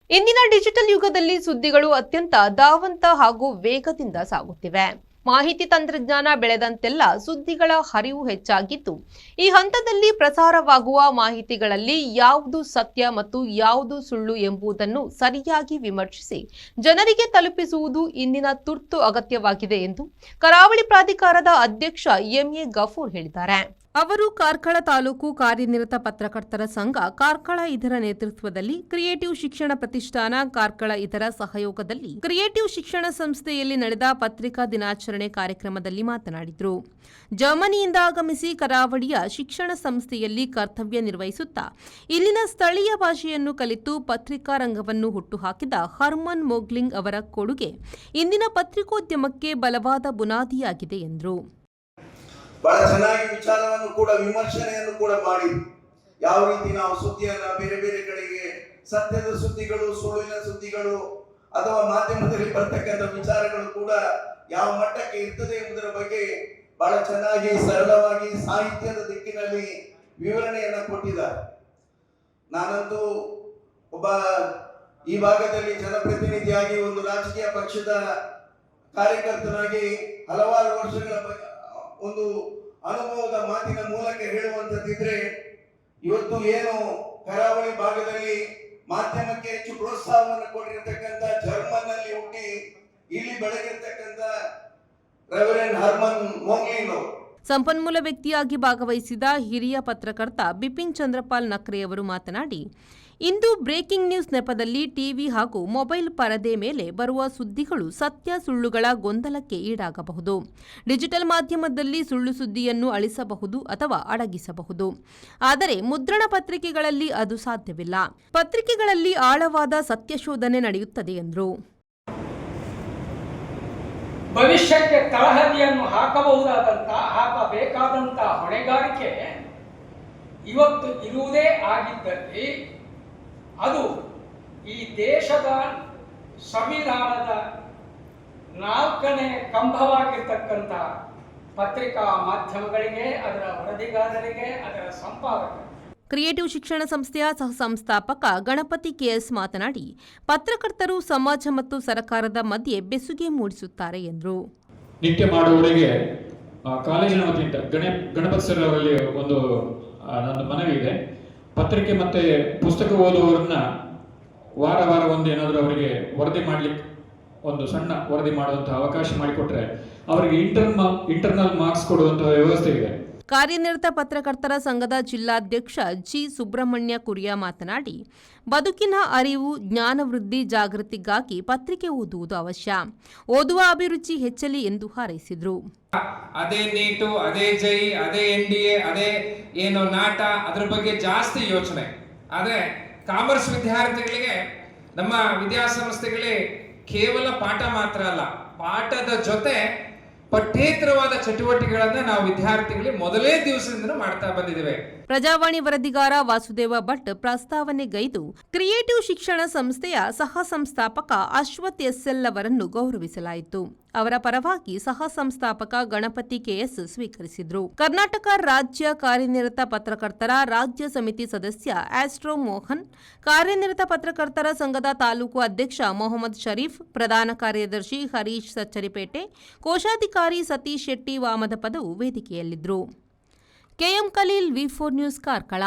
ಇಂದಿನ ಡಿಜಿಟಲ್ ಯುಗದಲ್ಲಿ ಸುದ್ದಿಗಳು ಅತ್ಯಂತ ಧಾವಂತ ಹಾಗೂ ವೇಗದಿಂದ ಸಾಗುತ್ತಿವೆ. ಮಾಹಿತಿ ತಂತ್ರಜ್ಞಾನ ಬೆಳೆದಂತೆಲ್ಲ ಸುದ್ದಿಗಳ ಹರಿವು ಹೆಚ್ಚಾಗಿದ್ದು, ಈ ಹಂತದಲ್ಲಿ ಪ್ರಸಾರವಾಗುವ ಮಾಹಿತಿಗಳಲ್ಲಿ ಯಾವುದು ಸತ್ಯ ಮತ್ತು ಯಾವುದು ಸುಳ್ಳು ಎಂಬುದನ್ನು ಸರಿಯಾಗಿ ವಿಮರ್ಶಿಸಿ ಜನರಿಗೆ ತಲುಪಿಸುವುದು ಇಂದಿನ ತುರ್ತು ಅಗತ್ಯವಾಗಿದೆ ಎಂದು ಕರಾವಳಿ ಪ್ರಾಧಿಕಾರದ ಅಧ್ಯಕ್ಷ ಎಂಎ ಗಫೂರ್ ಹೇಳಿದ್ದಾರೆ. ಅವರು ಕಾರ್ಕಳ ತಾಲೂಕು ಕಾರ್ಯನಿರತ ಪತ್ರಕರ್ತರ ಸಂಘ ಕಾರ್ಕಳ ಇದರ ನೇತೃತ್ವದಲ್ಲಿ ಕ್ರಿಯೇಟಿವ್ ಶಿಕ್ಷಣ ಪ್ರತಿಷ್ಠಾನ ಕಾರ್ಕಳ ಇದರ ಸಹಯೋಗದಲ್ಲಿ ಕ್ರಿಯೇಟಿವ್ ಶಿಕ್ಷಣ ಸಂಸ್ಥೆಯಲ್ಲಿ ನಡೆದ ಪತ್ರಿಕಾ ದಿನಾಚರಣೆ ಕಾರ್ಯಕ್ರಮದಲ್ಲಿ ಮಾತನಾಡಿದರು. ಜರ್ಮನಿಯಿಂದ ಆಗಮಿಸಿ ಕರಾವಳಿಯ ಶಿಕ್ಷಣ ಸಂಸ್ಥೆಯಲ್ಲಿ ಕರ್ತವ್ಯ ನಿರ್ವಹಿಸುತ್ತಾ ಇಲ್ಲಿನ ಸ್ಥಳೀಯ ಭಾಷೆಯನ್ನು ಕಲಿತು ಪತ್ರಿಕಾ ರಂಗವನ್ನು ಹುಟ್ಟುಹಾಕಿದ ಹರ್ಮನ್ ಮೊಗ್ಲಿಂಗ್ ಅವರ ಕೊಡುಗೆ ಇಂದಿನ ಪತ್ರಿಕೋದ್ಯಮಕ್ಕೆ ಬಲವಾದ ಬುನಾದಿಯಾಗಿದೆ ಎಂದರು. ಬಹಳ ಚೆನ್ನಾಗಿ ವಿಚಾರವನ್ನು ಕೂಡ ವಿಮರ್ಶನೆಯನ್ನು ಕೂಡ ಮಾಡಿ ಯಾವ ರೀತಿ ನಾವು ಸುದ್ದಿಯನ್ನ ಬೇರೆ ಬೇರೆ ಕಡೆಗೆ ಸತ್ಯದ ಸುದ್ದಿಗಳು, ಸುಳ್ಳಿನ ಸುದ್ದಿಗಳು ಅಥವಾ ಮಾಧ್ಯಮದಲ್ಲಿ ಬರ್ತಕ್ಕಂಥ ವಿಚಾರಗಳು ಕೂಡ ಯಾವ ಮಟ್ಟಕ್ಕೆ ಇರ್ತದೆ ಎಂಬುದರ ಬಗ್ಗೆ ಬಹಳ ಚೆನ್ನಾಗಿ ಸರಳವಾಗಿ ಸಾಹಿತ್ಯದ ದಿಕ್ಕಿನಲ್ಲಿ ವಿವರಣೆಯನ್ನ ಕೊಟ್ಟಿದ್ದಾರೆ. ನಾನಂತೂ ಒಬ್ಬ ಈ ಭಾಗದಲ್ಲಿ ಜನಪ್ರತಿನಿಧಿಯಾಗಿ ಒಂದು ರಾಜಕೀಯ ಪಕ್ಷದ ಕಾರ್ಯಕರ್ತನಾಗಿ ಹಲವಾರು ವರ್ಷಗಳ ಒಂದು ಅನುಭವದ ಮಾತಿನ ಮೂಲಕ ಹೇಳುವಂತದ್ದಿದ್ರೆ, ಇವತ್ತು ಏನು ಕರಾವಳಿ ಭಾಗದಲ್ಲಿ ಮಾಧ್ಯಮಕ್ಕೆ ಹೆಚ್ಚು ಪ್ರೋತ್ಸಾಹವನ್ನು ಕೊಟ್ಟಿರ್ತಕ್ಕಂಥ ಜರ್ಮನ್ ನಲ್ಲಿ ಹುಟ್ಟಿ ಇಲ್ಲಿ ಬೆಳಗಿರ್ತಕ್ಕಂಥ ರೆವರೆಂಡ್ ಹರ್ಮನ್ ಮೊಗ್ಲಿಂಗ್ ಅವರು ಸಂಪನ್ಮೂಲ ವ್ಯಕ್ತಿಯಾಗಿ ಭಾಗವಹಿಸಿದ ಹಿರಿಯ ಪತ್ರಕರ್ತ ಬಿಪಿನ್ ಚಂದ್ರಪಾಲ್ ನಕ್ರೆ ಅವರು ಮಾತನಾಡಿ, ಇಂದು ಬ್ರೇಕಿಂಗ್ ನ್ಯೂಸ್ ನೆಪದಲ್ಲಿ ಟಿವಿ ಹಾಗೂ ಮೊಬೈಲ್ ಪರದೆ ಮೇಲೆ ಬರುವ ಸುದ್ದಿಗಳು ಸತ್ಯ ಸುಳ್ಳುಗಳ ಗೊಂದಲಕ್ಕೆ ಈಡಾಗಬಹುದು. ಡಿಜಿಟಲ್ ಮಾಧ್ಯಮದಲ್ಲಿ ಸುಳ್ಳು ಸುದ್ದಿಯನ್ನು ಅಳಿಸಬಹುದು ಅಥವಾ ಅಡಗಿಸಬಹುದು. ಆದರೆ ಮುದ್ರಣ ಪತ್ರಿಕೆಗಳಲ್ಲಿ ಅದು ಸಾಧ್ಯವಿಲ್ಲ. ಪತ್ರಿಕೆಗಳಲ್ಲಿ ಆಳವಾದ ಸತ್ಯಶೋಧನೆ ನಡೆಯುತ್ತದೆ ಎಂದರು. ಭವಿಷ್ಯಕ್ಕೆ ತಳಹದಿಯನ್ನು ಹಾಕಬೇಕಾದಂತ ಹೊಣೆಗಾರಿಕೆ ಇವತ್ತು ಇರುವುದೇ ಆಗಿದ್ದಲ್ಲಿ ಅದು ಈ ದೇಶದ ಸಂವಿಧಾನದ 4ನೇ ಕಂಬವಾಗಿರ್ತಕ್ಕಂಥ ಪತ್ರಿಕಾ ಮಾಧ್ಯಮಗಳಿಗೆ, ಅದರ ವರದಿಗಾರರಿಗೆ, ಅದರ ಸಂಪಾದಕರಿಗೆ. ಕ್ರಿಯೇಟಿವ್ ಶಿಕ್ಷಣ ಸಂಸ್ಥೆಯ ಸಹ ಸಂಸ್ಥಾಪಕ ಗಣಪತಿ ಕೆಎಸ್ ಮಾತನಾಡಿ, ಪತ್ರಕರ್ತರು ಸಮಾಜ ಮತ್ತು ಸರ್ಕಾರದ ಮಧ್ಯೆ ಬೆಸುಗೆ ಮೂಡಿಸುತ್ತಾರೆ ಎಂದರು. ನಿತ್ಯ ಮಾಡುವವರಿಗೆ ಕಾಲೇಜಿನ ವತಿಯಿಂದ ಗಣಪತಿ ಸರ್ ಅವರಲ್ಲಿ ಒಂದು ನನ್ನ ಮನವಿ ಇದೆ. ಪತ್ರಿಕೆ ಮತ್ತೆ ಪುಸ್ತಕ ಓದುವವರನ್ನ ವಾರ ಒಂದು ಏನಾದರೂ ಅವರಿಗೆ ವರದಿ ಮಾಡಲಿಕ್ಕೆ ಒಂದು ಸಣ್ಣ ವರದಿ ಮಾಡುವಂತಹ ಅವಕಾಶ ಮಾಡಿಕೊಟ್ರೆ ಅವರಿಗೆ ಇಂಟರ್ನಲ್ ಮಾರ್ಕ್ಸ್ ಕೊಡುವಂತಹ ವ್ಯವಸ್ಥೆ ಇದೆ. ಕಾರ್ಯನಿರತ ಪತ್ರಕರ್ತರ ಸಂಘದ ಜಿಲ್ಲಾಧ್ಯಕ್ಷ ಜಿ ಸುಬ್ರಹ್ಮಣ್ಯ ಕುರಿಯ ಮಾತನಾಡಿ, ಬದುಕಿನ ಅರಿವು, ಜ್ಞಾನವೃದ್ಧಿ, ಜಾಗೃತಿಗಾಗಿ ಪತ್ರಿಕೆ ಓದುವುದು ಅವಶ್ಯ. ಓದುವ ಅಭಿರುಚಿ ಹೆಚ್ಚಲಿ ಎಂದು ಹಾರೈಸಿದರು. ಅದೇ ನೀಟು, ಅದೇ ಜೈ, ಅದೇ NDA, ಅದೇ ಏನು ನಾಟ, ಅದ್ರ ಬಗ್ಗೆ ಜಾಸ್ತಿ ಯೋಚನೆ. ಆದ್ರೆ ಕಾಮರ್ಸ್ ವಿದ್ಯಾರ್ಥಿಗಳಿಗೆ ನಮ್ಮ ವಿದ್ಯಾಸಂಸ್ಥೆಗಳೇ ಕೇವಲ ಪಾಠ ಮಾತ್ರ ಅಲ್ಲ, ಪಾಠದ ಜೊತೆ ಪಠ್ಯೇತರವಾದ ಚಟುವಟಿಕೆಗಳನ್ನ ನಾವು ವಿದ್ಯಾರ್ಥಿಗಳಿಗೆ ಮೊದಲೇ ದಿವಸದಿಂದ ಮಾಡ್ತಾ ಬಂದಿದ್ದೇವೆ. ಪ್ರಜಾವಾಣಿ ವರದಿಗಾರ ವಾಸುದೇವ ಭಟ್ ಪ್ರಸ್ತಾವನೆಗೈದು ಕ್ರಿಯೇಟಿವ್ ಶಿಕ್ಷಣ ಸಂಸ್ಥೆಯ ಸಹ ಸಂಸ್ಥಾಪಕ ಅಶ್ವಥ್ SL ಅವರನ್ನು ಗೌರವಿಸಲಾಯಿತು. ಅವರ ಪರವಾಗಿ ಸಹ ಸಂಸ್ಥಾಪಕ ಗಣಪತಿ ಕೆಎಸ್ ಸ್ವೀಕರಿಸಿದರು. ಕರ್ನಾಟಕ ರಾಜ್ಯ ಕಾರ್ಯನಿರತ ಪತ್ರಕರ್ತರ ರಾಜ್ಯ ಸಮಿತಿ ಸದಸ್ಯ ಆಸ್ಟ್ರೋ ಮೋಹನ್, ಕಾರ್ಯನಿರತ ಪತ್ರಕರ್ತರ ಸಂಘದ ತಾಲೂಕು ಅಧ್ಯಕ್ಷ ಮೊಹಮ್ಮದ್ ಶರೀಫ್, ಪ್ರಧಾನ ಕಾರ್ಯದರ್ಶಿ ಹರೀಶ್ ಸಚ್ಚರಿಪೇಟೆ, ಕೋಶಾಧಿಕಾರಿ ಸತೀಶ್ ಶೆಟ್ಟಿ ವಾಮದಪದವು ವೇದಿಕೆಯಲ್ಲಿದ್ದರು. KM Khaleel, V4 news, Karkala.